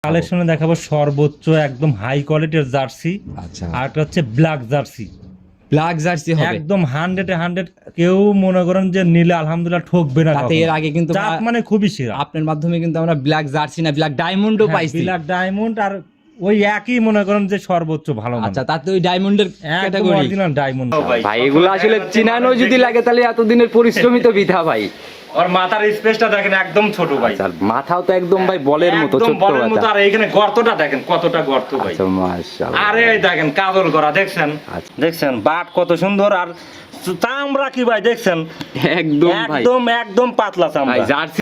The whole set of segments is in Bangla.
কালেকশনে দেখাবো সর্বোচ্চ একদম হাই কোয়ালিটির জার্সি। আচ্ছা, আর একটা হচ্ছে ব্ল্যাক জার্সি। ব্ল্যাক জার্সি হবে একদম 100-100 কেউ মনে করেন যে নিলে আলহামদুলিল্লাহ ঠকবে না। তাতে এর আগে কিন্তু জাত মানে খুবই সেরা। আপনার মাধ্যমে কিন্তু আমরা ব্ল্যাক জার্সি না ব্ল্যাক ডায়মন্ডও পাইছি। ব্ল্যাক ডায়মন্ড আর ওই একই মনে করেন যে সর্বোচ্চ ভালো মান। আচ্ছা, তাতে ওই ডায়মন্ডের ক্যাটাগরি অরিজিনাল ডায়মন্ড ভাই, এগুলো আসলে চিনানো যদি লাগে তাহলে এতদিনের পরিশ্রমই তো বৃথা ভাই। আর মাথার স্পেসটা দেখেন একদম ছোট ভাই। আচ্ছা, মাথাও তো একদম ভাই বলের মতো একদম ছোট বলের মতো। বাচ্চা। আর এইখানে গর্তটা দেখেন কতটা গর্ত ভাই। আচ্ছা, মাশাআল্লাহ। আরে এই দেখেন কাজল করা দেখছেন। আচ্ছা। দেখছেন বাট কত সুন্দর। আর চামড়া কি ভাই দেখছেন, একদম ভাই, একদম একদম পাতলা চামড়া। ভাই জার্সি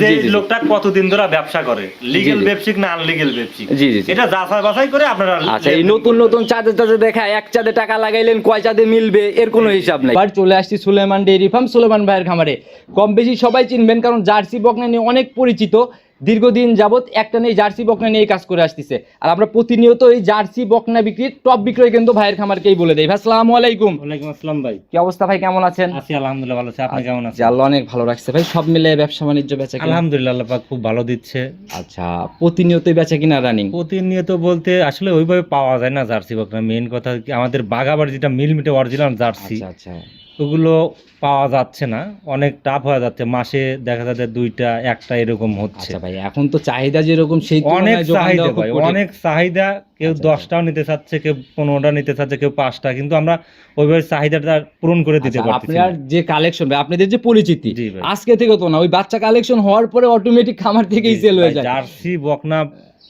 যে লোকটা কতদিন ধরে ব্যবসা করে, লিগ্যাল ব্যবসায়িক না আনলিগ্যাল ব্যবসায়িক, জি জি জি। এটা যাচাই বাছাই করে আপনারা। আচ্ছা, এই নতুন নতুন চাঁদে চাঁদে দেখা, এক চাঁদে টাকা লাগাইলেন কয় চাঁদে মিলবে এর কোনো হিসাব নাই। এবার চলে আসছি সুলেমান ডেইরি ফার্ম, সুলেমান ভাইয়ের খামারে। কম বেশি সবাই চিনবেন, কারণ জার্সি বকনা নিয়ে অনেক পরিচিত। দীর্ঘদিন যাবত একটা নিয়ে জার্সি বকনা নিয়ে কাজ করে আসতেছে। আর আমরা প্রতিনিয়ত এই জার্সি বকনা বিক্রির টপ বিক্রয় কিন্তু ভাইয়ের খামারকেই বলে দেই। ভাই আসসালামু আলাইকুম। ওয়ালাইকুম আসসালাম ভাই। কি অবস্থা ভাই, কেমন আছেন? আছি আলহামদুলিল্লাহ ভালো আছি। আপনি কেমন আছেন? আল্লাহ অনেক ভালো রাখছে ভাই। সব মিলে ব্যবসা বাণিজ্য বেচা কিনা? আলহামদুলিল্লাহ আল্লাহ পাক খুব ভালো দিচ্ছে। আচ্ছা, প্রতিনিয়তই বেচা কিনা রানিং? প্রতিনিয়ত বলতে আসলে ওইভাবে পাওয়া যায় না জার্সি বকনা। মেইন কথা কি, আমাদের বাগাবার যেটা মিল মিটে অরিজিনাল জার্সি, আচ্ছা আচ্ছা, ওগুলো পাওয়া যাচ্ছে না, অনেক টাফ হয়ে যাচ্ছে। মাসে দেখা যাচ্ছে দুইটা একটা এরকম হচ্ছে। আচ্ছা ভাই, এখন তো চাহিদা যেরকম সেই অনেক তুলনায় যোগান চাহিদা দেওয়া খুব ভাই, কঠিন। অনেক চাহিদা। কেউ আচ্ছা, 10টাও নিতে চাচ্ছে, কেউ 15টা নিতে চাচ্ছে, কেউ 5টা, কিন্তু আমরা ওইভাবে চাহিদাটা পূরণ করে দিতে আচ্ছা, পারতেছি আপনার না। যে কালেকশন ভাই, আপনাদের যে পরিচিতি জি ভাই। আজকে থেকে তো না, ওই বাচ্চা কালেকশন হওয়ার পরে অটোমেটিক খামার থেকেই সেল হয়ে ভাই, যায়। জার্সি বকনা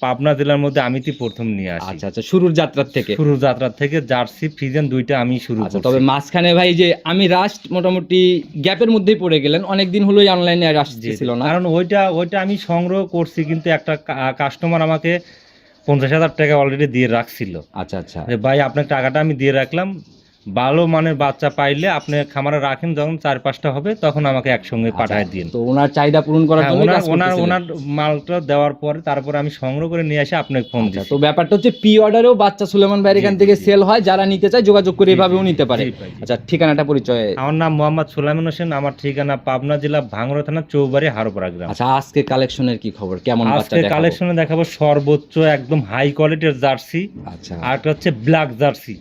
পাবনা জেলার মধ্যে আমি তো প্রথম নিয়ে আসি। আচ্ছা আচ্ছা, শুরুর যাত্রা থেকে। শুরু যাত্রা থেকে জার্সি ফ্রিজেন দুইটা আমি শুরু আচ্ছা, করছি। তবে মাঝখানে ভাই যে আমি রাস্ট মোটামুটি গ্যাপের মধ্যেই পড়ে গেলেন, অনেকদিন হলো অনলাইনে আর আসতেছিল না। কারণ ওইটা আমি সংগ্রহ করছি, কিন্তু একটা কাস্টমার আমাকে 50,000 টাকা অলরেডি দিয়ে রাখছিল। আচ্ছা আচ্ছা, যে ভাই আপনার টাকাটা আমি দিয়ে রাখলাম, ভালো মানের বাচ্চা পাইলে আপনি খামারে রাখেন, যখন 4-5টা হবে তখন আমাকে একসঙ্গে পাঠায় দিন। তো ওনার চাহিদা পূরণ করার জন্য ওনার মালটা দেওয়ার পরে তারপরে আমি সংগ্রহ করে নিয়ে আসি আপনাকে ফোন দিই। তো ব্যাপারটা হচ্ছে প্রি অর্ডারেও বাচ্চা সুলেমান ভাইয়ের এখান থেকে সেল হয়, যারা নিতে চায় যোগাযোগ করে এভাবেও নিতে পারে। আচ্ছা, ঠিকানাটা পরিচয়? আমার নাম মোহাম্মদ সুলাইমান হোসেন, আমার ঠিকানা পাবনা জেলা ভাঙ্গুড়া থানা চৌবাড়ি হারোপাড়া গ্রাম। আচ্ছা, আজকে কালেকশনের কি খবর, কেমন বাচ্চা আজকে দেখাবো? কালেকশনে দেখাবো সর্বোচ্চ একদম হাই কোয়ালিটির জার্সি। আচ্ছা, আর একটা হচ্ছে ব্ল্যাক জার্সি।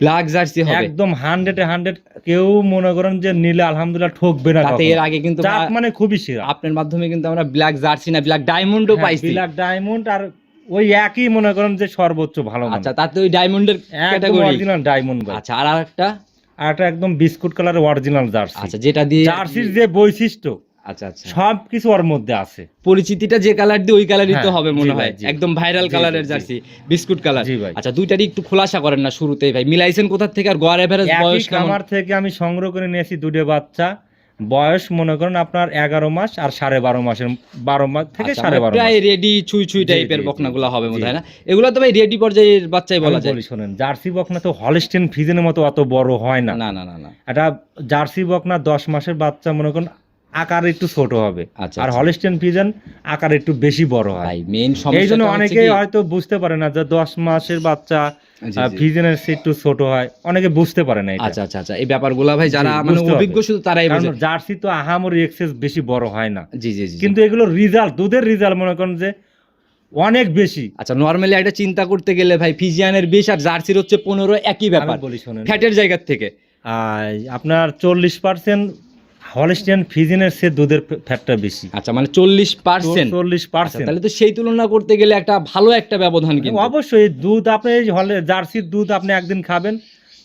ব্ল্যাক জার্সি হবে একদম 100-100 কেউ মনে করেন যে নিলে আলহামদুলিল্লাহ ঠকবে না। তাতে এর আগে কিন্তু জাত মানে খুবই সেরা। আপনার মাধ্যমে কিন্তু আমরা ব্ল্যাক জার্সি না ব্ল্যাক ডায়মন্ডও পাইছি। ব্ল্যাক ডায়মন্ড আর ওই একই মনে করেন যে সর্বোচ্চ ভালো মান। আচ্ছা, তাতে ওই ডায়মন্ডের একদম ক্যাটাগরি অরিজিনাল ডায়মন্ড। আচ্ছা, আর আরেকটা? আর একটা একদম বিস্কুট কালারের অরিজিনাল জার্সি। আচ্ছা, যেটা দিয়ে জার্সির যে বৈশিষ্ট্য, আচ্ছা আচ্ছা, সবকিছু ওর মধ্যে আছে। পরিচিতিটা যে কালার দিয়ে ওই কালারই তো হবে মনে জি ভাই, হয়। জি। একদম ভাইরাল জি, কালারের জি, জার্সি, বিস্কুট কালার। জি ভাই। আচ্ছা, দুইটারই একটু খোলাসা করেন না শুরুতেই ভাই। মিলাইছেন কোথা থেকে, আর গড় এভারেজ বয়স একই কেমন? খামার থেকে আমি সংগ্রহ করে নিয়েছি দুটো বাচ্চা। বয়স মনে করেন আপনার 11 মাস আর 12.5 মাসের, 12 মাস থেকে আচ্ছা, 12.5 মাস। প্রায় রেডি ছুঁই ছুঁই জি, টাইপের জি, বকনাগুলো হবে মনে জি। হয় না? এগুলো তো ভাই রেডি পর্যায়ের বাচ্চাই বলা আমি যায়। বলি শোনেন, জার্সি বকনা তো হলস্টেইন ফ্রিজেনের মতো অত বড় হয় না। না না না না, এটা জার্সি বকনা 10 মাসের বাচ্চা মনে করেন আকার একটু ছোট হবে। আচ্ছা, আর আচ্ছা। হলস্টেইন ফ্রিজেন আকার একটু বেশি বড় হয়। ভাই মেইন এই সমস্যাটা জন্য হচ্ছে অনেকে কি? হয়তো বুঝতে পারে না যে 10 মাসের বাচ্চা জি, জি। ফ্রিজেনের চেয়ে একটু ছোট হয়, অনেকে বুঝতে পারে না এটা। আচ্ছা আচ্ছা আচ্ছা, এই ব্যাপারগুলো ভাই যারা জি, মানে বুঝতে হবে। অভিজ্ঞ শুধু তারাই কারণ বোঝে। জার্সি তো আহামরি এক্সেস বেশি বড় হয় না, জি জি জি। কিন্তু এগুলো রিজাল্ট, দুধের রিজাল্ট মনে করেন যে অনেক বেশি। আচ্ছা, নরমালি একটা চিন্তা করতে গেলে ভাই ফিজিয়ানের 20 আর জার্সির হচ্ছে 15, একই ব্যাপার আমি বলি শোনেন, ফ্যাটের জায়গা থেকে। আপনার 40% হলস্টেইন ফ্রিজেনের চেয়ে দুধের ফ্যাটটা বেশি। আচ্ছা, মানে 40%। 40%। তাহলে তো সেই তুলনা করতে গেলে একটা ভালো একটা ব্যবধান কিন্তু। অবশ্যই দুধ আপনি এই জার্সির দুধ আপনি একদিন খাবেন,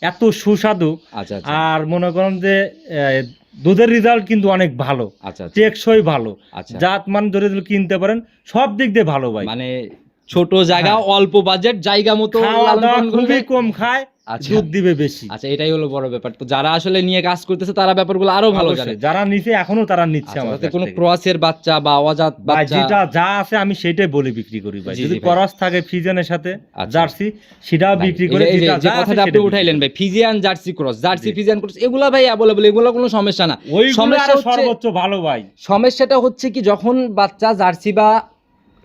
এত সুস্বাদু। আচ্ছা আচ্ছা আর মনে করেন যে দুধের রেজাল্ট কিন্তু অনেক ভালো, আচ্ছা আচ্ছা, টেকসই ভালো, আচ্ছা। জাত মান ধরে যদি কিনতে পারেন সব দিক দিয়ে ভালো ভাই। মানে ছোট জায়গা, হ্যাঁ। অল্প বাজেট, জায়গা মতো খাওয়া লালন দাওয়া পালন করলে- খুবই কম খায়, আচ্ছা। দুধ দিবে বেশি। আচ্ছা, এটাই হলো বড় ব্যাপার। তো যারা আসলে নিয়ে কাজ করতেছে তারা ব্যাপারগুলো আরো ভালো জানে। অবশ্যই, যারা নিচে এখনো তারা নিচ্ছে আচ্ছা, আমার তাতে কাছ কোনো থেকে। ক্রসের বাচ্চা বা অজাত ভাই বাচ্চা? যেটা যা আছে আমি সেটাই বলে বিক্রি করি ভাই। জি, যদি জি ভাই। ক্রস থাকে ফ্রিজেনের সাথে আচ্ছা। জার্সি, সেটাও ভাই, বিক্রি করে। এই যে যেটা যে যা আছে কথাটা আপনি সেটা বিক্রি উঠাইলেন করি। ভাই, ফিজিয়ান জার্সি ক্রস, জার্সি জি। ফিজিয়ান ক্রস, এগুলা ভাই অ্যাভেলেবল, এগুলো কোনো সমস্যা না। ওইগুলো সমস্যা আরো হচ্ছে- সর্বোচ্চ ভালো ভাই। সমস্যাটা হচ্ছে কি, যখন বাচ্চা জার্সি বা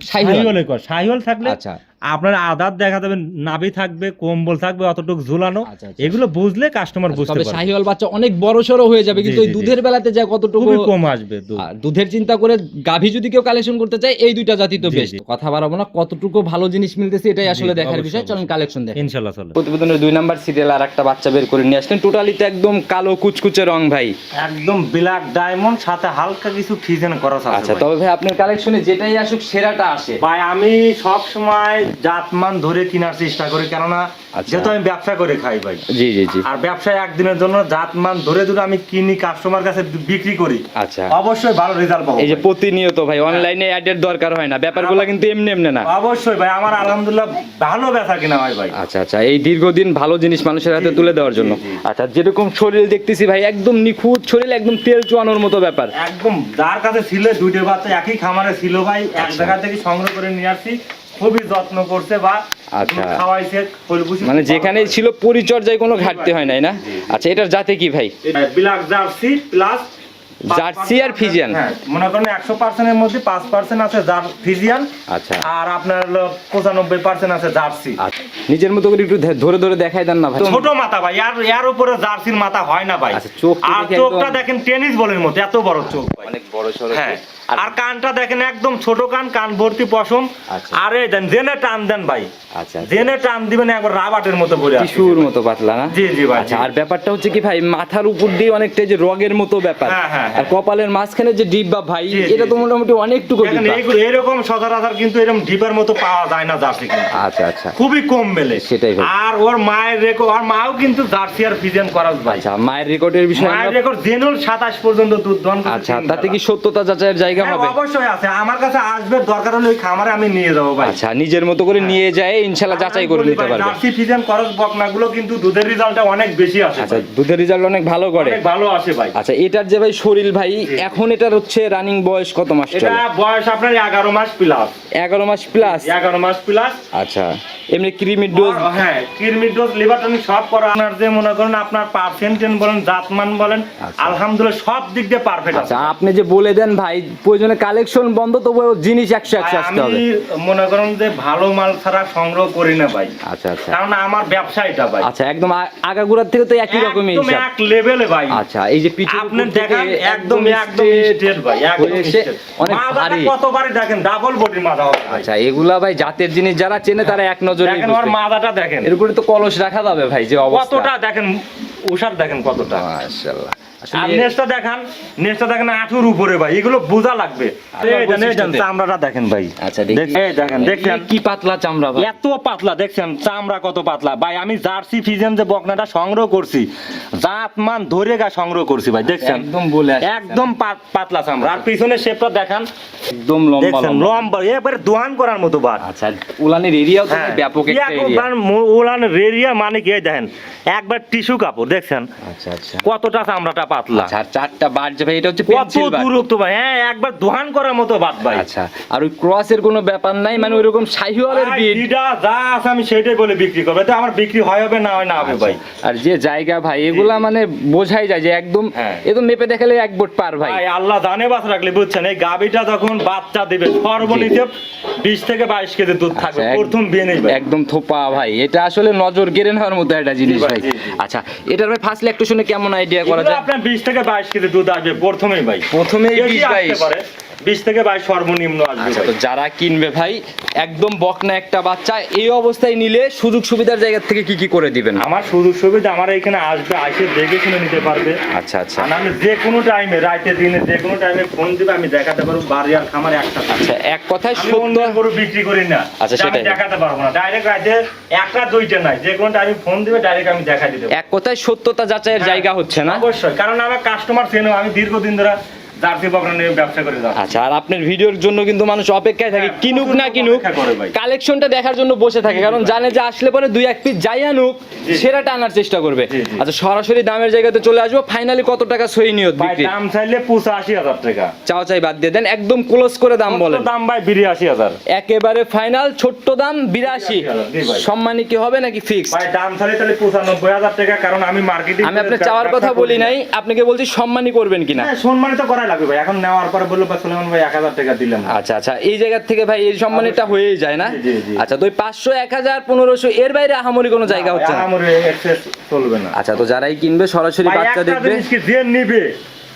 শাহিওয়াল, শাহিওয়াল থাকলে আচ্ছা, আপনার আদার দেখা যাবে নাভি থাকবে, কম্বল থাকবে অতটুকু ঝুলানো, আচ্ছা, আচ্ছা। এগুলো বুঝলে কাস্টমার বুঝতে তবে পারবে। শাহিওয়াল বাচ্চা অনেক বড় সড়ো হয়ে যাবে, কিন্তু জি, ওই জি, জি। দুধের বেলাতে যা কতটুকু খুবই কম আসবে দুধ। দুধের চিন্তা করে গাভী যদি কেউ কালেকশন করতে চায় এই দুইটা জাতি তো জি, বেস্ট। জি। কথা বাড়াবো না, কতটুকু ভালো জিনিস মিলতেছে এটাই আসলে জি, দেখার অবশ্যই, বিষয়। চলুন অবশ্যই। কালেকশন দেখেন। ইনশাল্লাহ চলে। প্রতিবেদনের 2 নাম্বার সিরিয়াল আর একটা বাচ্চা বের করে নিয়ে আসলেন, টোটালি তো একদম কালো কুচকুচে রং ভাই। একদম ব্ল্যাক ডায়মন্ড, সাথে হালকা কিছু ফিজেন করা আছে। আচ্ছা, তবে ভাই আপনার কালেকশনে যেটাই আসুক সেরাটা আসে। ভাই আমি সব সময় জাতমান ধরে কেনার চেষ্টা করি, কেননা আচ্ছা। যেহেতু আমি ব্যবসা করে খাই ভাই, জি জি জি। আর ব্যবসায় একদিনের জন্য জাতমান ধরে যদি আমি কিনি কাস্টমার কাছে বিক্রি করি, আচ্ছা, অবশ্যই ভালো রেজাল্ট পাবো। এই যে ভাই। প্রতিনিয়ত ভাই অনলাইনে অ্যাডের দরকার হয় না, ব্যাপারগুলো কিন্তু এমনি এমনি না। অবশ্যই ভাই, আমার আলহামদুলিল্লাহ ভালো ব্যথা কিনা হয় ভাই। আচ্ছা আচ্ছা, এই দীর্ঘদিন ভালো জিনিস মানুষের হাতে জি, তুলে দেওয়ার জন্য। জি, জি। আচ্ছা, যেরকম শরীর দেখতেছি ভাই একদম নিখুঁত শরীর, একদম তেল চুয়ানোর মতো ব্যাপার। একদম যার কাছে ছিল দুইটা বাচ্চা একই খামারে ছিল ভাই, এক আচ্ছা। জায়গা থেকে সংগ্রহ করে নিয়ে আসছি, খুবই যত্ন করছে বা আচ্ছা। খাওয়াইছে ফুলবুশি, মানে যেখানেই ছিল পরিচর্যায় কোনো ঘাটতি হয় নাই না? জি, জি। আচ্ছা, এটার জাতে কি ভাই? ব্ল্যাক জার্সি প্লাস জার্সি আর ফিজিয়ান? হ্যাঁ, মনে করেন 100% এর মধ্যে 5% আছে ফিজিয়ান, আচ্ছা আর আপনার হলো 95% আছে জার্সি। আচ্ছা, নিজের মতো করে একটু ধরে ধরে দেখাই দেন না ভাই। ছোট মাথা ভাই, আর এর উপরে জার্সির মাথা হয় না ভাই। আচ্ছা, চোখ তো আর দেখে চোখটা একদম- দেখেন টেনিস বলের মতো, এত বড় চোখ ভাই। অনেক বড় সড়ো। হ্যাঁ, আর কানটা দেখেন একদম ছোট কান, কান ভর্তি পশম। আচ্ছা। আরে দেন জেনে টান দেন ভাই, আচ্ছা, জেনে টান দিবেন একবার রাবাটের মতো ভরে আসবে। টিস্যুর মতো পাতলা না? জি, জি ভাই, আচ্ছা, জি। আর ব্যাপারটা হচ্ছে কি ভাই, মাথার উপর দিয়ে অনেকটা যে রগের মতো ব্যাপার, হ্যাঁ, হ্যাঁ, আর কপালের মাঝখানে যে ডিব্বা ভাই, জি, জি, এটা তো জি। মোটামুটি অনেকটুকু দেখেন ডিব্বা। এইগুলো এরকম সচরাচর কিন্তু এরকম ডিপের মতো পাওয়া যায় না জার্সি কিন্তু। আচ্ছা আচ্ছা খুবই কম মেলে। সেটাই ভাই। আর ওর মায়ের রেকর্ড, ওর মাও কিন্তু জার্সি আর ফিজিয়ান করাস ভাই। আচ্ছা, মায়ের রেকর্ডের বিষয়ে মায়ের আমরা- রেকর্ড জেনুল 27 পর্যন্ত দুধ দহন করতে। আচ্ছা, তাতে কি সত্যতা যাচাইয়ের জায়গা হ্যাঁ, হবে? অবশ্যই আছে, আমার কাছে আসবে, দরকার হলে ওই খামারে আমি নিয়ে যাবো ভাই। আচ্ছা, নিজের মতো করে নিয়ে যায় ইনশাআল্লাহ যাচাই করে নিতে পারবে। জার্সি ফিজিয়ান করস বকনাগুলো কিন্তু দুধের রেজাল্টটা অনেক বেশি আসে আচ্ছা, ভাই। দুধের রেজাল্ট অনেক ভালো করে। অনেক ভালো আসে ভাই। আচ্ছা, এটার যে ভাই শরীর ভাই, এখন এটার হচ্ছে রানিং বয়স কত মাস এটা চলে? বয়স আপনার 11 মাস প্লাস। 11 মাস প্লাস। 11 মাস প্লাস। আচ্ছা, এমনি ক্রিমির ডোজ? হ্যাঁ, কিরমির ডোজ, লিভার টনিক সব করা। আপনার যে মনে করেন আপনার পার্সেন্টেজ বলেন, জাতমান বলেন, আচ্ছা। আলহামদুলিল্লাহ সব দিক দিয়ে পারফেক্ট আছে। আচ্ছা, আপনি যে বলে দেন ভাই, প্রয়োজনে কালেকশন বন্ধ, তবু জিনিস 100 ভাই, আসতে হবে। আমি মনে করেন যে ভালো মাল ছাড়া সংগ্রহ করি না ভাই, আচ্ছা আচ্ছা কারণ আমার ব্যবসা এটা ভাই। আচ্ছা, একদম আগাগোড়ার থেকে তো একই রকমই একদম হিসাব। এক লেভেলে ভাই। আচ্ছা, এই যে পিছনে আপনি দেখেন একদম একদম স্ট্রেট ভাই, একদম straight। অনেক মাথাটা ভারী। কতবারই দেখেন ডাবল বডি মাথা হবে ভাই। আচ্ছা, এগুলা ভাই জাতের জিনিস যারা চেনে তারা এক নজরে দেখেন ওর মাথাটা দেখেন এর উপরে তো কলস রাখা যাবে ভাই, যে অবস্থা। কতটা দেখেন, উষার দেখেন কতটা। মাশাআল্লাহ। আর আসলে নেক্সটটা দেখেন 8 উপরে ভাই, এগুলো বোঝা লাগবে। এই দেন, এই দেন, চামড়াটা দেখেন ভাই। আচ্ছা, দেখি। এই দেখেন, দেখছেন কি পাতলা চামড়া ভাই। এত পাতলা, দেখছেন চামড়া কত পাতলা ভাই। আমি জার্সি ফিজিয়ান যে বকনাটা সংগ্রহ করছি, জাতমান ধরে গা সংগ্রহ করছি ভাই, দেখছেন একদম বলে আসছে। একদম পাতলা চামড়া। আর পিছনের শেপটা দেখান, একদম লম্বা দেখছেন লম্বা। লম্বা, এবারে দোয়ান করার মতো বাট। আচ্ছা, উলানের এরিয়াও তো হ্যাঁ, ব্যাপক একটা এরিয়া। উলান রেরিয়া মানে কি, এই দেখেন একবার টিস্যু কাপড়, দেখছেন আচ্ছা আচ্ছা কতটা চামড়াটা পাতলা। আচ্ছা, আর চারটা বার যে ভাই, এটা হচ্ছে কত পেন্সিল বার। দূরত্ব ভাই, হ্যাঁ একবার দোহান করার মতো বাট ভাই। আচ্ছা, আর ওই ক্রসের কোনো ব্যাপার নাই, মানে ওইরকম শাহিওয়ালের ভাই, বিট। যেটা যা আছে আমি সেটাই বলে বিক্রি করবো, তো আমার বিক্রি হয় হবে না হয় না হবে ভাই। আর যে জায়গা ভাই, এগুলা মানে বোঝাই যায় যে একদম হ্যাঁ। একদম মেপে দেখালে এক বোট পার ভাই। ভাই আল্লাহ জানে বাস রাখলে, বুঝছেন এই গাবিটা যখন বাচ্চা দিবে সর্বনিম্ন 20 থেকে 22 কেজি দুধ থাকবে আচ্ছা, প্রথম বিয়ে নেই ভাই। একদম থোপা ভাই, এটা আসলে নজর কেড়ে নেওয়ার মতো একটা জিনিস জি ভাই, ভাই। জি, জি। আচ্ছা, এটার ভাই ফার্স্ট ল্যাকটেশনে কেমন আইডিয়া করা এগুলো যায়? আপনার 20 থেকে 22 কেজি দুধ আসবে প্রথমেই ভাই, প্রথমেই বেশি 20-22? আসতে পারে, 20 থেকে 22 সর্বনিম্ন আসবে আচ্ছা, ভাই। তো যারা কিনবে ভাই, একদম বকনা একটা বাচ্চা এই অবস্থায় নিলে সুযোগ সুবিধার জায়গা থেকে কি কি করে দিবেন? আমার সুযোগ সুবিধা, আমার এখানে আসবে, আসে দেখে শুনে নিতে পারবে। আচ্ছা আচ্ছা আর আমি যে কোনো টাইমে, রাতে দিনে যে কোনো টাইমে ফোন দিবে, আমি দেখাতে পারবো বাড়ি আর খামার একসাথে। আচ্ছা, এক কথায় আমি সত্য। অন্যের গরু বিক্রি করি না, আচ্ছা, যে আমি সেটাই। দেখাতে পারবো না। ডাইরেক্ট রাতে একটা দুইটা নাই, যে কোনো টাইমে ফোন দিবে ডাইরেক্ট আমি দেখাই দিতে পারবো। এক কথায় সত্যতা যাচাইয়ের হ্যাঁ, জায়গা হচ্ছে না? অবশ্যই, কারণ আমার কাস্টমার চেনো, আমি দীর্ঘদিন ধরে জার্সি বকনা নিয়ে ব্যবসা করে যাচ্ছি। আচ্ছা, আর আপনার ভিডিওর জন্য কিন্তু মানুষ অপেক্ষায় থাকে, হ্যাঁ, কিনুক না কিনুক অপেক্ষা করে ভাই। কালেকশনটা দেখার জন্য বসে থাকে, কারণ জানে যে আসলে পরে 2-1 পিস যাই আনুক জি। সেরাটা আনার চেষ্টা করবে। জি, জি। আচ্ছা, সরাসরি দামের জায়গাতে চলে আসবো, ফাইনালি কত টাকা সই নিয়ত ভাই বিক্রি? দাম চাইলে 85,000 টাকা, চাও চাই বাদ দিয়ে দেন, একদম ক্লোজ করে দাম বলেন। দাম ভাই 82,000। একেবারে ফাইনাল ছোট্ট দাম 82। 82,000, জি ভাই। সম্মানী কি হবে নাকি ফিক্স? ভাই দাম চাইলে তাহলে 95,000 টাকা, কারণ আমি মার্কেটিং, আমি আপনার চাওয়ার কথা বলি নাই, আপনাকে বলছি সম্মানী করবেন কিনা। হ্যাঁ, সম্মানিত করাই যাবে ভাই, এখন নেওয়ার পরে বললো বা সুলেমান ভাই 1000 টাকা দিলাম। আচ্ছা আচ্ছা, এই জায়গা থেকে ভাই এই সম্মানটা হয়েই যায় না? জি, জি। আচ্ছা, তো 500, 1000, 1500 এর বাইরে আহামরি কোনো জায়গা হচ্ছে না? আমার এক্সেস চলবে না। আচ্ছা, তো যারাই কিনবে সরাসরি ভাই, বাচ্চা একটা দেখবে। জিনিস কি, যে নিবে,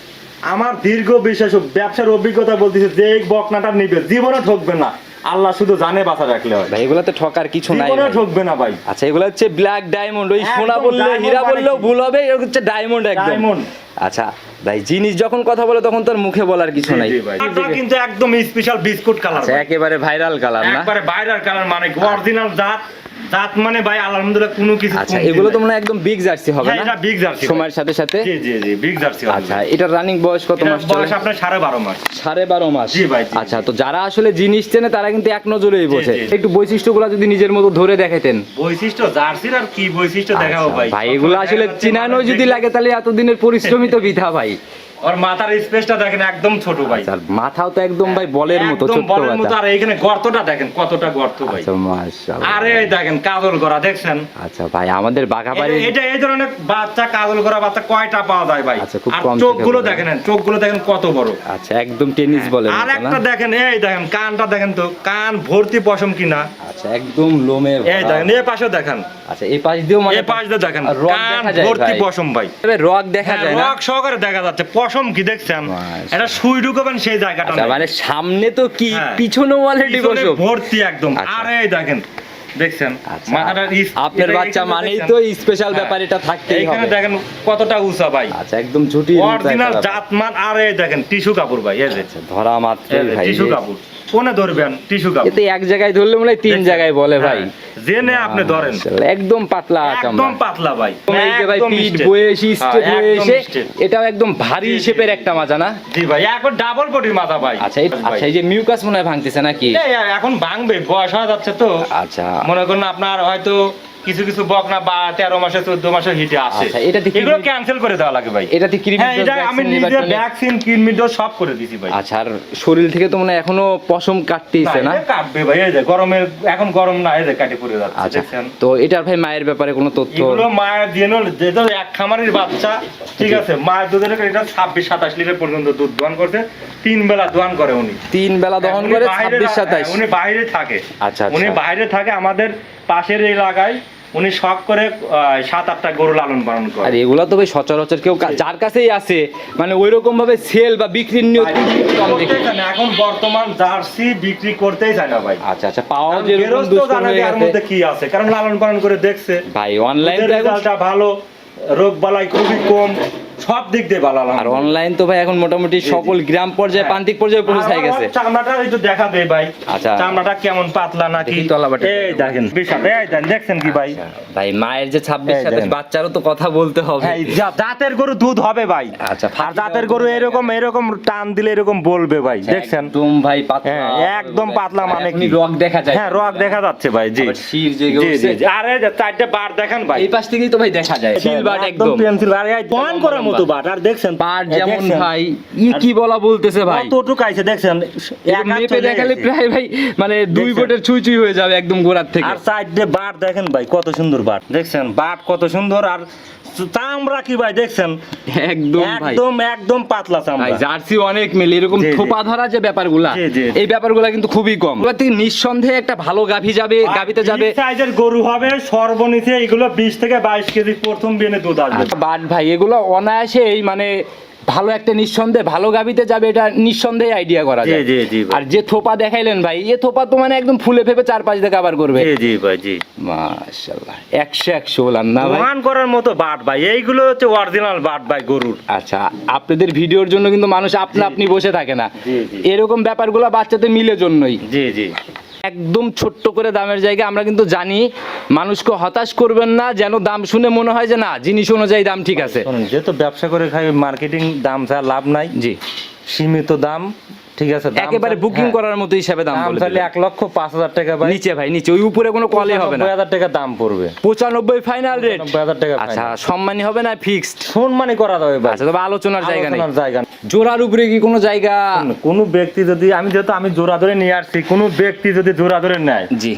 আমার দীর্ঘ বিশ্বাস ও ব্যবসার অভিজ্ঞতা বলতেছে, যে এই বকনাটা নিবে জীবনে ঠকবে না, আল্লাহ শুধু জানে বাঁচা রাখলে হয় ভাই এগুলাতে ঠকার কিছু নাই জীবনে ভাই। ঠকবে না ভাই। আচ্ছা, এগুলো হচ্ছে ব্ল্যাক ডায়মন্ড, ওই একদম সোনা বললে diamond হীরা মানে বললেও কি? ভুল হবে, এটা হচ্ছে ডায়মন্ড একদম। ডায়মন্ড। আচ্ছা ভাই, জিনিস যখন কথা বলে তখন তোর মুখে বলার কিছু নাই। এটা কিন্তু একদম স্পেশাল বিস্কুট কালার, আচ্ছা, একেবারে ভাইরাল কালার না? একবারে ভাইরাল কালার, মানে অরিজিনাল জাত জাত মানে ভাই আলহামদুলিল্লাহ কোনো কিছু আচ্ছা, কমতি এগুলো নাই। তো মনে হয় একদম বিগ জার্সি হবে হ্যাঁ, না? এটা বিগ জার্সি সময়ের সাথে সাথে। জি জি জি, বিগ জার্সি হবে। আচ্ছা, এটার রানিং বয়স কত এটার মাস চলে? বয়স আপনার 12.5 মাস। 12.5 মাস। জি ভাই, জি। আচ্ছা, তো যারা আসলে জিনিস চেনে তারা কিন্তু এক নজরেই বোঝে। জি। একটু বৈশিষ্ট্যগুলো যদি নিজের মতো ধরে দেখাতেন। বৈশিষ্ট্য জার্সির আর কি বৈশিষ্ট্য দেখাবো আচ্ছা, ভাই? ভাই এগুলো আসলে চিনানো যদি লাগে তাহলে এতদিনের পরিশ্রমই তো বৃথা ভাই। ওর মাথার স্পেসটা দেখেন একদম ছোট ভাই। আচ্ছা, মাথাও তো একদম ভাই বলের মতো, একদম ছোট্ট বলের মতো, মাথা। আর এইখানে গর্তটা দেখেন কতটা গর্ত ভাই। আচ্ছা, মাশাআল্লাহ। আরে এই দেখেন কাজল করা দেখছেন। আচ্ছা ভাই, আমাদের বাঘাবাড়ি এটা এই ধরনের বাচ্চা, কাজল করা বাচ্চা কয়টা পাওয়া যায় ভাই? আচ্ছা, খুব আর কম চোখগুলো চোখে দেখেন, চোখগুলো দেখেন কত বড়। আচ্ছা, একদম টেনিস বলের আর মতো না? একটা দেখেন, এই দেখেন কানটা দেখেন তো, কান ভর্তি পশম কিনা। আচ্ছা, একদম লোমে এই ভরা। দেখেন, এই পাশে দেখেন, আচ্ছা, এই পাশ দিয়েও মানে এই পাশ দিয়ে দেখেন, আর রগ কান দেখা যায় ভর্তি ভাই। পশম ভাই। তবে রগ দেখা যায় না? রগ সহকারে দেখা যাচ্ছে, পশম কি দেখছেন? মাশাআল্লাহ। এটা সুই ঢুকাবেন সেই জায়গাটা আচ্ছা, নেই। মানে সামনে তো কি, হ্যাঁ। পিছনেও অলরেডি পিছনে বসো ভর্তি একদম। আচ্ছা। আরে এই দেখেন, দেখছেন আচ্ছা, মাথাটা আপনার এটা বাচ্চা এখানে মানেই দেখছেন? তো স্পেশাল হ্যাঁ। ব্যাপার, এটা থাকতেই এইখানে হবে। দেখেন কতটা উঁচা ভাই, আচ্ছা, একদম ঝুটি অরিজিনাল জাতমান। আর এই দেখেন টিস্যু কাপড় ভাই, এই যে ধরা মাত্রই ভাই, টিস্যু কাপড়, কোনে ধরবেন টিস্যু কাপড়। এতে এক জায়গায় ধরলে মনে হয় 3 দেখছেন? জায়গায় বলে ভাই। হ্যাঁ, জেনে আপনি ধরেন, মাশাআল্লাহ, একদম পাতলা চামড়া। একদম পাতলা ভাই, এই যে ভাই একদম পিঠ straight। বয়ে এসে স্ট্রেট হ্যাঁ, হয়ে একদম এসে straight। এটাও একদম ভারী জি, জি, শেপের জি। একটা মাজা না? জি ভাই, এখন ডাবল বডির মাথা ভাই। আচ্ছা, আচ্ছা, এই যে মিউকাস মনে হয় ভাঙতেছে নাকি? এই এখন ভাঙবে, বয়স হয়ে যাচ্ছে তো। আচ্ছা মনে করুন আপনার হয়তো কিছু কিছু বকনা বা 13 মাসে 14 মাসে হিটে আসে, আচ্ছা, এটাতে কি- এগুলো ক্যান্সেল করে দেওয়া লাগে ভাই। এটাতে কৃমি হ্যাঁ, এটা আমি নিজে ভ্যাকসিন কিডনি ডোজ সব করে দিছি ভাই। আচ্ছা, আর শরীর থেকে তো মনে হয় এখনো পশম কাটতেইছে না? এটা কাটবে ভাই, এই যে গরমের, এখন গরম না, এই যে কাটে পড়ে যাচ্ছে আচ্ছা, দেখছেন। তো এটার ভাই মায়ের ব্যাপারে কোনো তথ্য? এগুলো মায়ের দিয়ে যেটা এক খামারের বাচ্চা, ঠিক আছে, মায়ের দুধের এটা 26-27 লিটার পর্যন্ত দুধ দোয়ান করছে, 3 বেলা দোয়ান করে উনি। 3 বেলা দহন উনি করে বাইরে 26-27? উনি বাইরে থাকে। আচ্ছা, উনি আচ্ছা। বাইরে থাকে, আমাদের পাশের এলাকায় উনি শখ করে 7-8টা গরু লালন পালন করে। আর এগুলা তো ভাই সচরাচর কেউ যার কাছেই আছে মানে ওই রকম ভাবে সেল বা বিক্রির নিয়ত কম দেখি। করতেই চায় না, এখন বর্তমান জার্সি বিক্রি করতেই চায় না ভাই। আচ্ছা আচ্ছা, পাওয়া কারণ যেরকম গেরস্ত দুষ্কর জানে হয়ে যে এর গেছে মধ্যে কি আছে, কারণ লালন পালন করে দেখছে ভাই। অনলাইন দুধের রেজাল্টটা ভালো, রোগ বালাই খুবই কম, সব দিক দিয়ে ভালো। আর অনলাইন তো ভাই এখন মোটামুটি সকল গ্রাম পর্যায়ে প্রান্তিক পর্যায়ে পৌঁছে গেছে। চামড়াটা একটু দেখা দেয় ভাই। আচ্ছা। চামড়াটা কেমন পাতলা নাকি, দেখি তলাবাটি। এই দেখেন বিশাল, এই দেখছেন কি ভাই। ভাই মায়ের যে 26-27 দেখেন। বাচ্চারও তো কথা বলতে হবে। হ্যাঁ, জাতের গরু দুধ হবে ভাই। আচ্ছা, আর জাতের গরু এরকম এরকম টান দিলে এরকম বলবে ভাই, দেখছেন। একদম ভাই পাতলা। হ্যাঁ, একদম পাতলা, মানে এখনই কি রগ দেখা যায়। হ্যাঁ, রগ দেখা যাচ্ছে ভাই। জি আবার শির জেগে জি উঠছে। জি, আরে 4টে বার দেখেন ভাই, এই পাশ থেকেই তো ভাই দেখা যায় শিল বাট একদম পেন্সিল, আর এই বহন করার মতো বাট। আর দেখছেন পাট এই যেমন দেখছেন? ভাই কি বলা বলতেছে ভাই, কতটুকু আইছে দেখছেন, এক হাত মেপে চলে দেখালে গেছে। প্রায় ভাই মানে 2 দেখছেন? ফুটের ছুঁই ছুঁই হয়ে যাবে একদম গোড়ার থেকে। আর সাইডে বাট দেখেন ভাই, কত সুন্দর বাট, দেখছেন বাট কত সুন্দর। আর চামড়া কি ভাই দেখছেন, একদম ভাই একদম একদম পাতলা ভাই চামড়া। জার্সি অনেক মিল এরকম জি, জি। থোপা ধরা যে ব্যাপারগুলা, জি, জি। এই ব্যাপারগুলা কিন্তু খুবই কম। ওগুলা থেকে নিঃসন্দেহে একটা ভালো গাভী যাবে, গাভীতে যাবে। সাইজের গরু হবে সর্বনিচে, এগুলো 20 থেকে 22 কেজি প্রথম বিনে দুধ আসবে। বাট ভাই এগুলো অনায়াসেই মানে ভালো একটা নিঃসন্দেহে ভালো গাভীতে যাবে, এটা নিঃসন্দেহে আইডিয়া করা জি যায়। জি জি ভাই। আর যে থোপা দেখাইলেন ভাই, এ থোপা তো মানে একদম ফুলে ফেপে 4-5 দিয়ে কভার করবে। জি জি ভাই, জি মাশাআল্লাহ 100 বলান না ভাই। প্রমাণ করার মতো বাট ভাই, এইগুলো হচ্ছে অরিজিনাল বাট ভাই গরুর। আচ্ছা, আপনাদের ভিডিওর জন্য কিন্তু মানুষ আপনি বসে থাকে না, জি, জি। এরকম ব্যাপারগুলো বাচ্চাদের মিলে জন্যই। জি জি একদম ছোট্ট করে দামের জায়গা আমরা কিন্তু জানি, মানুষকে হতাশ করবেন না যেন দাম শুনে মনে হয় যে না জিনিস অনুযায়ী দাম ঠিক আছে। শুনুন, যেহেতু ব্যবসা করে খাই, মার্কেটিং দাম ছাড়া লাভ নাই। জি, সীমিত দাম, ঠিক আছে। দাম একেবারে চাল- বুকিং হ্যাঁ, করার মতো হিসাবে দাম দাম বলে চাইলে দিলেন। 1,05,000 টাকা ভাই। নিচে ভাই নিচে, ওই উপরে কোনো কলে হবে না। 95,000 টাকা দাম পড়বে। 95 ফাইনাল রেট। 95,000 টাকা আচ্ছা, final। সম্মানী হবে না ফিক্সড? সম্মানই করা যাবে ভাই। আচ্ছা, তবে আলোচনার জায়গা নেই। আলোচনার জায়গা নেই। জোড়ার উপরে কি কোনো জায়গা? কোনো ব্যক্তি যদি, যেহেতু আমি জোড়া ধরে নিয়ে আসছি, কোনো ব্যক্তি যদি জোড়া ধরে নেয়, জি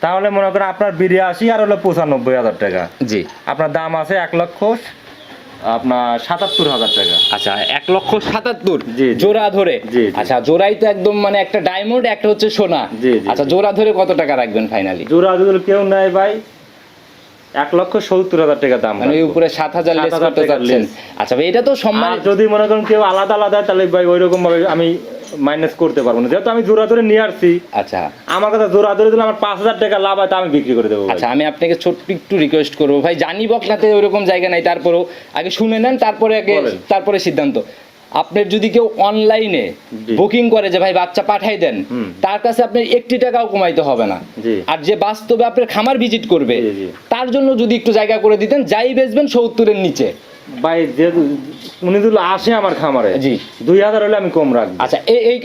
তাহলে মনে করেন আপনার 82 আর হলো 95,000 টাকা। জি আপনার দাম আছে আপনার ৭৭,০০০ টাকা। আচ্ছা 1,77,000 জি, জি। জোড়া ধরে। জি, জি। আচ্ছা জোড়াই তো একদম মানে একটা ডায়মন্ড, একটা হচ্ছে সোনা। জি, জি। আচ্ছা জোড়া ধরে কত টাকা রাখবেন ফাইনালি? জোড়া যদি কেউ নেয় ভাই 1,70,০০০ টাকা দাম মানে ওই রাখবো। উপরে 7,000 লেস 7,000 করতে টাকা চাচ্ছেন। less। আচ্ছা ভাই এটা তো সম্মান। আর যদি মনে করেন কেউ আলাদা আলাদা তাহলে ভাই ওইরকম ভাবে আমি মাইনাস করতে পারবো না, যেহেতু আমি জোড়া ধরে নিয়ে আসছি। আচ্ছা আমার কাছে জোড়া ধরে দিলে আমার 5,000 টাকা লাভ হয়, তা আমি বিক্রি করে দেবো ভাই। আচ্ছা আমি আপনাকে ছোট্ট একটু রিকোয়েস্ট করবো ভাই, জানি বকনাতে ওইরকম জায়গা নাই, তারপরেও আগে শুনে নেন, বলেন। তারপরে সিদ্ধান্ত। আপনার যদি কেউ অনলাইনে জি। বুকিং করে যে ভাই বাচ্চা পাঠাই দেন, হুম। তার কাছে আপনার 1 টাকাও কমাইতে হবে না। জি। আর যে বাস্তবে আপনার খামার ভিজিট করবে জি, জি। তার জন্য যদি একটু জায়গা করে দিতেন, যাই বেচবেন 70-এর নিচে। ভাই যেহেতু উনি যদি আসে আমার খামারে, জি। 2,000 হলে আমি কম রাখবো। আচ্ছা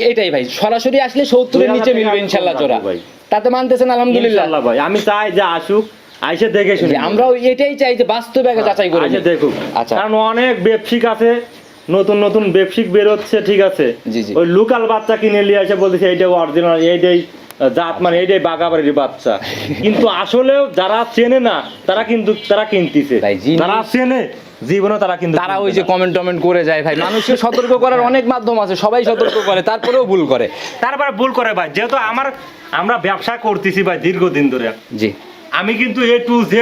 এটাই ভাই, সরাসরি আসলে 70-এর নিচে 2,000 মিলবে টাকা ইনশাল্লাহ কম জোড়া। রাখবো ভাই। তাতে মানতেছেন আলহামদুলিল্লাহ। ইনশাআল্লাহ ভাই, আমি চাই যে আসুক, আইসে দেখে শুনে জি, আমরাও এটাই চাই যে বাস্তবে আগে যাচাই করে আইসে নিই। দেখুক। আচ্ছা। কারণ অনেক ব্যবসায়িক আছে, নতুন নতুন ব্যবসায়িক বেরোচ্ছে, ঠিক আছে। জি, জি। ওই লোকাল বাচ্চা কিনে নিয়ে এসে বলতেছে এইটা অরিজিনাল, এইটাই জাত, মানে এইটাই বাগাবাড়ির বাচ্চা। কিন্তু আসলেও যারা চেনে না তারা কিনতেছে, ভাই, যিনি- যারা চেনে জীবনে তারা কিন্তু তারা কিনবে ওই যে না। কমেন্ট টমেন্ট করে যায় ভাই, মানুষকে সতর্ক করার অনেক মাধ্যম আছে, সবাই সতর্ক করে তারপরেও ভুল করে। তারপরে ভুল করে ভাই, যেহেতু আমরা ব্যবসা করতেছি ভাই দীর্ঘদিন ধরে, জি আমি কিন্তু A to Z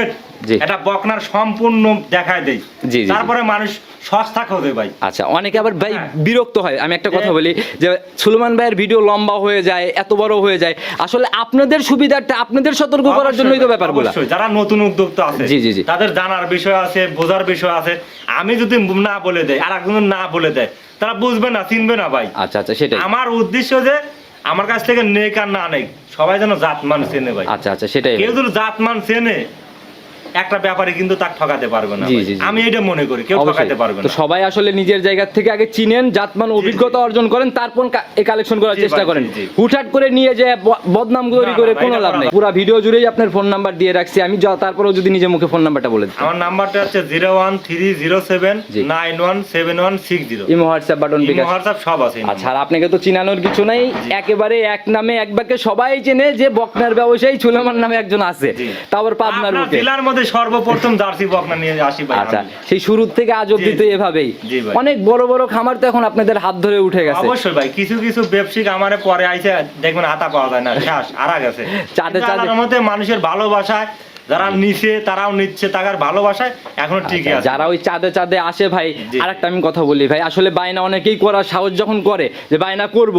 জি। এটা বকনার সম্পূর্ণ দেখায় দেই। জি, জি। তারপরে মানুষ সস্তা খোঁজে ভাই। আচ্ছা অনেকে আবার ভাই হ্যাঁ। বিরক্ত হয়। আমি একটা কথা যে- বলি যে সুলেমান ভাইয়ের ভিডিও লম্বা হয়ে যায়, এত বড় হয়ে যায়, আসলে আপনাদের সুবিধাটা আপনাদের সতর্ক করার জন্যই তো ব্যাপারগুলো। অবশ্যই, যারা নতুন উদ্যোক্তা আছে, জি, জি, জি। তাদের জানার বিষয় আছে, বোঝার বিষয় আছে। আমি যদি না বলে দেই আর একজন না বলে দেয়, তারা বুঝবে না, চিনবে না ভাই। আচ্ছা আচ্ছা সেটাই। আমার উদ্দেশ্য যে আমার কাছ থেকে নেক আর না নেক, সবাই যেন জাতমান চেনে ভাই। আচ্ছা আচ্ছা সেটাই। কেউ যদি জাতমান চেনে, একটা ব্যাপারে কিন্তু তার ঠকাতে পারবে না জি, ভাই। জি, জি। আমি এটা মনে করি, কেউ অবশ্যই। ঠকাতে পারবে তো না। সবাই আসলে নিজের জায়গা থেকে আগে চিনেন, জাতমান অভিজ্ঞতা অর্জন করেন, তারপর এই কালেকশন করার জি চেষ্টা ভাই, করেন। জি, জি। হুটহাট করে নিয়ে যে বদনাম তৈরি না, করে না ভাই, কোনো এটা লাভ করা নেই। লাভ পুরো ভিডিও জুড়েই আপনার ফোন নাম্বার দিয়ে রাখছি আমি, তারপরেও যদি নিজে মুখে ফোন নাম্বারটা বলে দিন। আমার নাম্বারটা হচ্ছে জি। 01307917160। ইমো হোয়াটসঅ্যাপ বাটন বিকাশ। হোয়াটসঅ্যাপ সব আছে। আচ্ছা আর আপনাকে তো চিনানোর কিছু নাই, একেবারে এক নামে এক বাক্যে সবাই চেনে যে বকনার ব্যবসায়ী সুলেমান নামে একজন আছে, জি। তারপর পাবনার আপনার বুকে। জেলার মধ্যে সর্বপ্রথম জার্সি বকনা নিয়ে আসি ভাই। আচ্ছা আমি। সেই শুরুর থেকে আজ অব্দি জি, তো জি। এভাবেই জি ভাই। অনেক বড় বড় খামার তো এখন আপনাদের হাত ধরে উঠে গেছে। অবশ্যই ভাই, কিছু কিছু ব্যবসায়িক আমারে পরে আইছে, দেখবেন হাতা পাওয়া যায় না, শেষ হারা গেছে। চাঁদে কিন্তু চাঁদে- আল্লাহর মধ্যে মানুষের ভালোবাসায় যারা নিছে তারাও নিচ্ছে, তার ভালোবাসায় এখনো ঠিকই আচ্ছা, আছে। যারা ওই চাঁদে চাঁদে আসে ভাই, জি। আরেকটা আমি কথা বলি ভাই, আসলে বায়না অনেকেই করার সাহস যখন করে যে বায়না করব,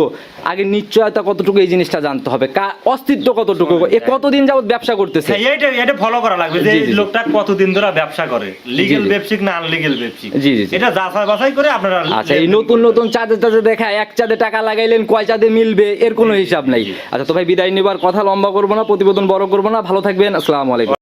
আগে নিশ্চয়তা কতটুকু এই জিনিসটা জানতে হবে, অস্তিত্ব কতটুকু, এ কতদিন যাবত ব্যবসা করতেছে। হ্যাঁ, এটা ফলো করা লাগবে যে জি, এই জি, জি। লোকটা কতদিন ধরে ব্যবসা করে, লিগ্যাল জি। ব্যবসায়িক না আনলিগ্যাল ব্যবসায়িক। জি, জি, জি। এটা যাচাই বাছাই করে আপনারা আচ্ছা এই নতুন নতুন চাঁদে চাঁদে দেখায়, এক চাঁদে টাকা লাগাইলেন কয় চাঁদে মিলবে এর কোনো হিসাব নাই। আচ্ছা তো ভাই বিদায় নেবার কথা লম্বা করবো না, প্রতিবেদন বড় করবো না, ভালো থাকবেন, আসসালামু আলাইকুম।